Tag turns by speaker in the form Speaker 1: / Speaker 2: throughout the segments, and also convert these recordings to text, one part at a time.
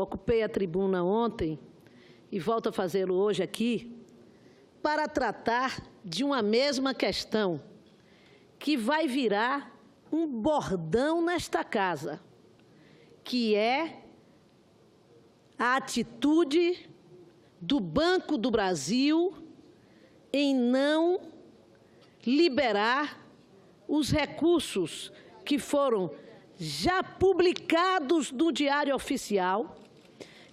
Speaker 1: ocupei a tribuna ontem e volto a fazê-lo hoje aqui para tratar de uma mesma questão que vai virar um bordão nesta casa, que é a atitude do Banco do Brasil em não liberar os recursos que foram já publicados no Diário Oficial,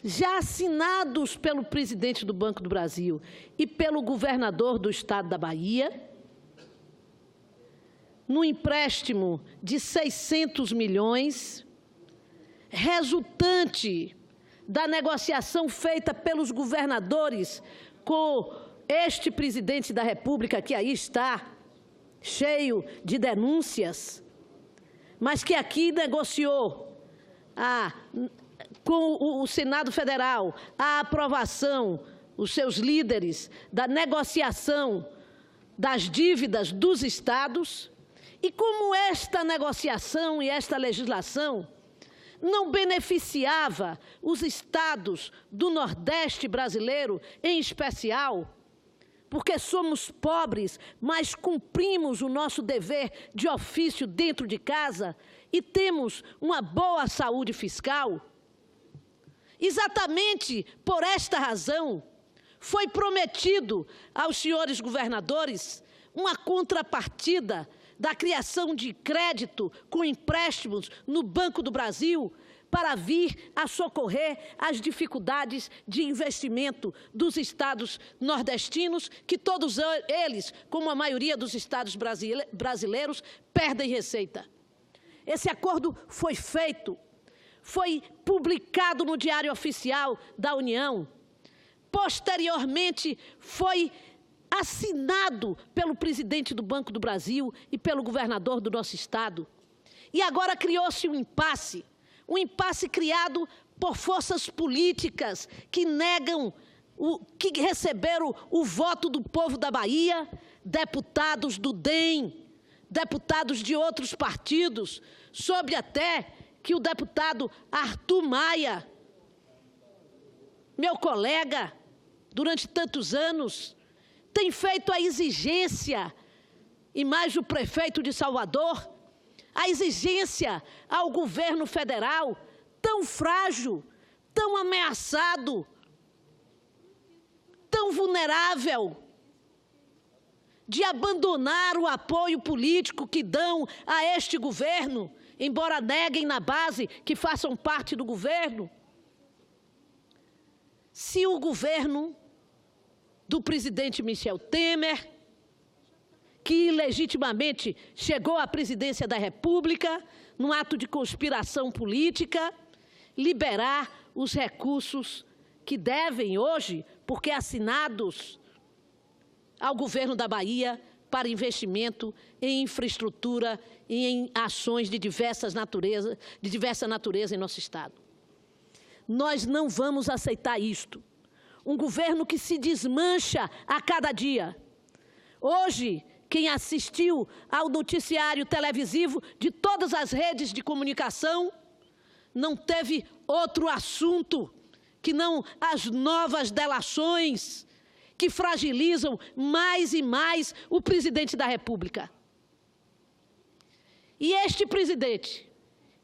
Speaker 1: já assinados pelo presidente do Banco do Brasil e pelo governador do estado da Bahia, no empréstimo de 600 milhões, resultante da negociação feita pelos governadores com este presidente da República, que aí está, cheio de denúncias, mas que aqui negociou com o Senado Federal a aprovação, os seus líderes, da negociação das dívidas dos estados. E como esta negociação e esta legislação não beneficiava os estados do Nordeste brasileiro, em especial, porque somos pobres, mas cumprimos o nosso dever de ofício dentro de casa e temos uma boa saúde fiscal, exatamente por esta razão, foi prometido aos senhores governadores uma contrapartida da criação de crédito com empréstimos no Banco do Brasil para vir a socorrer as dificuldades de investimento dos estados nordestinos, que todos eles, como a maioria dos estados brasileiros, perdem receita. Esse acordo foi feito, foi publicado no Diário Oficial da União, posteriormente foi assinado pelo presidente do Banco do Brasil e pelo governador do nosso estado. E agora criou-se um impasse criado por forças políticas que negam, que receberam o voto do povo da Bahia, deputados do DEM, deputados de outros partidos, soube até que o deputado Arthur Maia, meu colega, durante tantos anos, tem feito a exigência, e mais o prefeito de Salvador, a exigência ao governo federal, tão frágil, tão ameaçado, tão vulnerável, de abandonar o apoio político que dão a este governo, embora neguem na base que façam parte do governo. Se o governo do presidente Michel Temer, que ilegitimamente chegou à presidência da República, num ato de conspiração política, liberar os recursos que devem hoje, porque assinados ao governo da Bahia, para investimento em infraestrutura e em ações de diversa natureza em nosso estado. Nós não vamos aceitar isto. Um governo que se desmancha a cada dia. Hoje, quem assistiu ao noticiário televisivo de todas as redes de comunicação não teve outro assunto que não as novas delações que fragilizam mais e mais o presidente da República. E este presidente,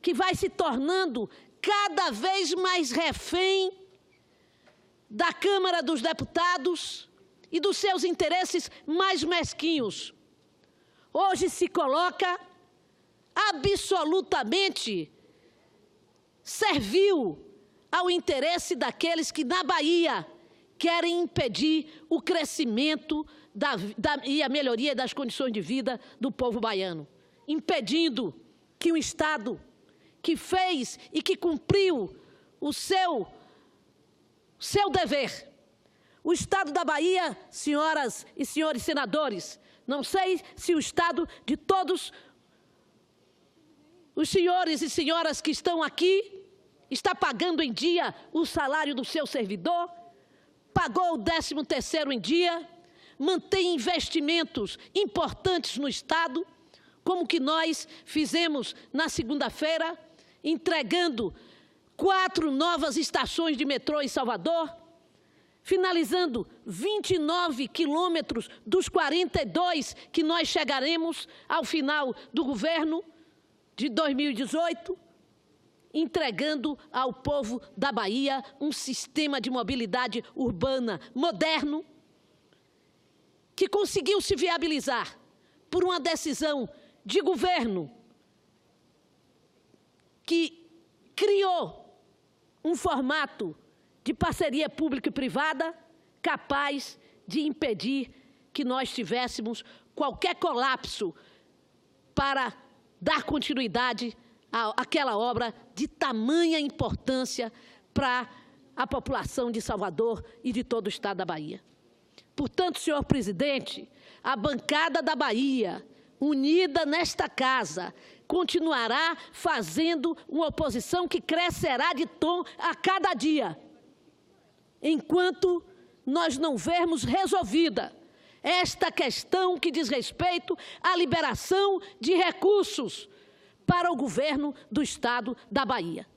Speaker 1: que vai se tornando cada vez mais refém da Câmara dos Deputados e dos seus interesses mais mesquinhos, hoje se coloca absolutamente servil ao interesse daqueles que na Bahia querem impedir o crescimento e a melhoria das condições de vida do povo baiano, impedindo que o Estado que fez e que cumpriu o seu dever. O Estado da Bahia, senhoras e senhores senadores, não sei se o Estado de todos os senhores e senhoras que estão aqui está pagando em dia o salário do seu servidor, pagou o 13º em dia, mantém investimentos importantes no Estado, como que nós fizemos na segunda-feira, entregando 4 novas estações de metrô em Salvador, finalizando 29 quilômetros dos 42 que nós chegaremos ao final do governo de 2018, entregando ao povo da Bahia um sistema de mobilidade urbana moderno que conseguiu se viabilizar por uma decisão de governo que criou um formato de parceria pública e privada capaz de impedir que nós tivéssemos qualquer colapso para dar continuidade àquela obra de tamanha importância para a população de Salvador e de todo o estado da Bahia. Portanto, senhor presidente, a bancada da Bahia, unida nesta casa, continuará fazendo uma oposição que crescerá de tom a cada dia, enquanto nós não vermos resolvida esta questão que diz respeito à liberação de recursos para o governo do estado da Bahia.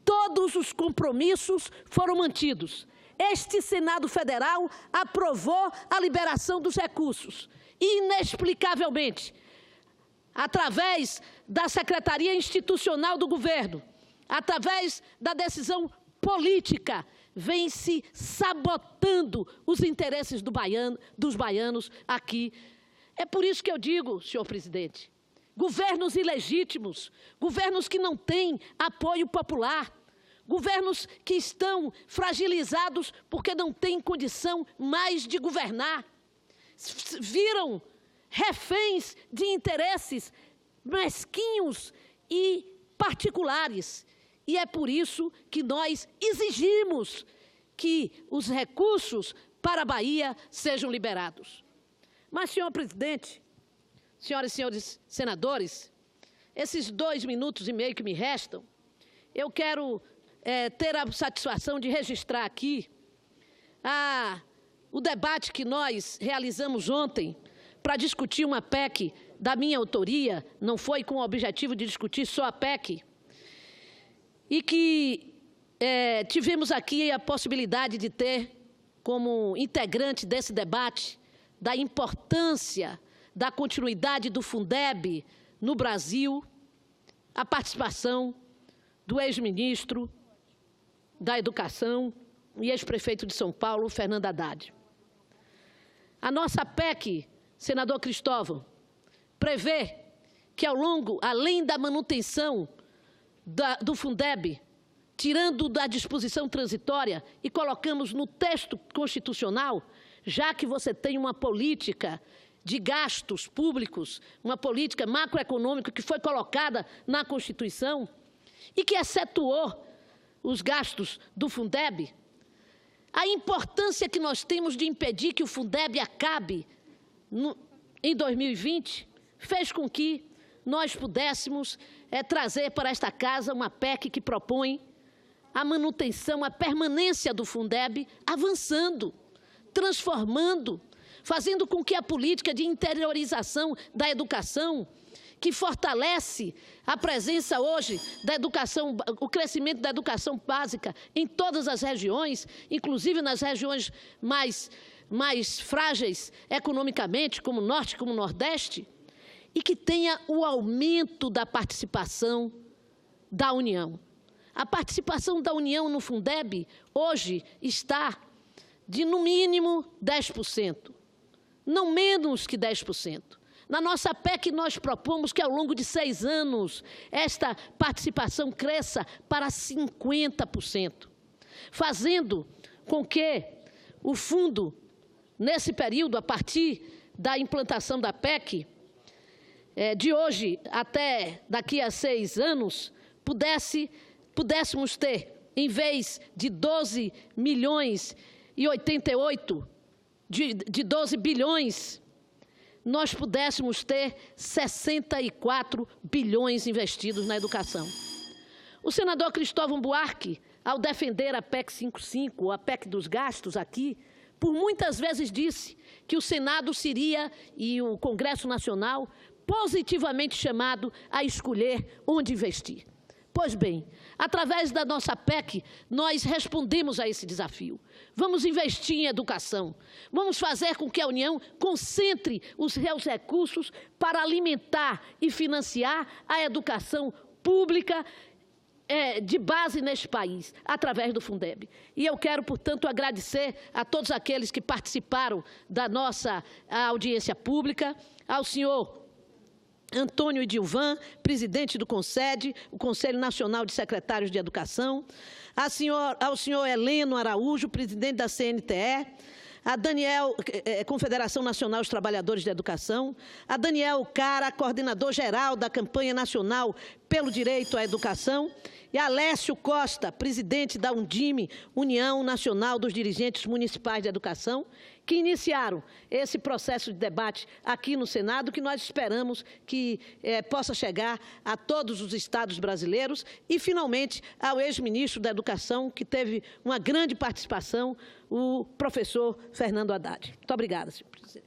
Speaker 1: Todos os compromissos foram mantidos. Este Senado Federal aprovou a liberação dos recursos, inexplicavelmente, através da Secretaria Institucional do Governo, através da decisão política, vem se sabotando os interesses dos baianos aqui. É por isso que eu digo, senhor presidente, governos ilegítimos, governos que não têm apoio popular, governos que estão fragilizados porque não têm condição mais de governar, viram reféns de interesses mesquinhos e particulares. E é por isso que nós exigimos que os recursos para a Bahia sejam liberados. Mas, senhor presidente, senhoras e senhores senadores, esses 2 minutos e meio que me restam, eu quero ter a satisfação de registrar aqui o debate que nós realizamos ontem para discutir uma PEC da minha autoria, não foi com o objetivo de discutir só a PEC, e que tivemos aqui a possibilidade de ter, como integrante desse debate, da importância da continuidade do Fundeb no Brasil, a participação do ex-ministro da Educação e ex-prefeito de São Paulo, Fernando Haddad. A nossa PEC, senador Cristóvão, prevê que além da manutenção do Fundeb, tirando da disposição transitória e colocamos no texto constitucional, já que você tem uma política de gastos públicos, uma política macroeconômica que foi colocada na Constituição e que excetuou os gastos do Fundeb, a importância que nós temos de impedir que o Fundeb acabe em 2020 fez com que nós pudéssemos trazer para esta casa uma PEC que propõe a manutenção, a permanência do Fundeb, avançando, transformando, fazendo com que a política de interiorização da educação, que fortalece a presença hoje da educação, o crescimento da educação básica em todas as regiões, inclusive nas regiões mais frágeis economicamente, como o Norte, como o Nordeste, e que tenha o aumento da participação da União. A participação da União no Fundeb hoje está de, no mínimo, 10%, não menos que 10%. Na nossa PEC, nós propomos que, ao longo de 6 anos, esta participação cresça para 50%, fazendo com que o fundo, nesse período, a partir da implantação da PEC, de hoje até daqui a 6 anos, pudéssemos ter, em vez de 12 milhões e 88, de 12 bilhões, nós pudéssemos ter 64 bilhões investidos na educação. O senador Cristóvão Buarque, ao defender a PEC 55, a PEC dos gastos aqui, por muitas vezes disse que o Senado seria, e o Congresso Nacional, positivamente chamado a escolher onde investir. Pois bem, através da nossa PEC, nós respondemos a esse desafio. Vamos investir em educação. Vamos fazer com que a União concentre os seus recursos para alimentar e financiar a educação pública de base neste país, através do Fundeb. E eu quero, portanto, agradecer a todos aqueles que participaram da nossa audiência pública, ao senhor Antônio Edilvan, presidente do CONSED, o Conselho Nacional de Secretários de Educação, ao senhor Heleno Araújo, presidente da CNTE, a Daniel, Confederação Nacional dos Trabalhadores de Educação, a Daniel Cara, coordenador geral da Campanha Nacional pelo Direito à Educação, e a Alessio Costa, presidente da Undime, União Nacional dos Dirigentes Municipais de Educação, que iniciaram esse processo de debate aqui no Senado, que nós esperamos que possa chegar a todos os estados brasileiros e, finalmente, ao ex-ministro da Educação, que teve uma grande participação, o professor Fernando Haddad. Muito obrigada, senhor presidente.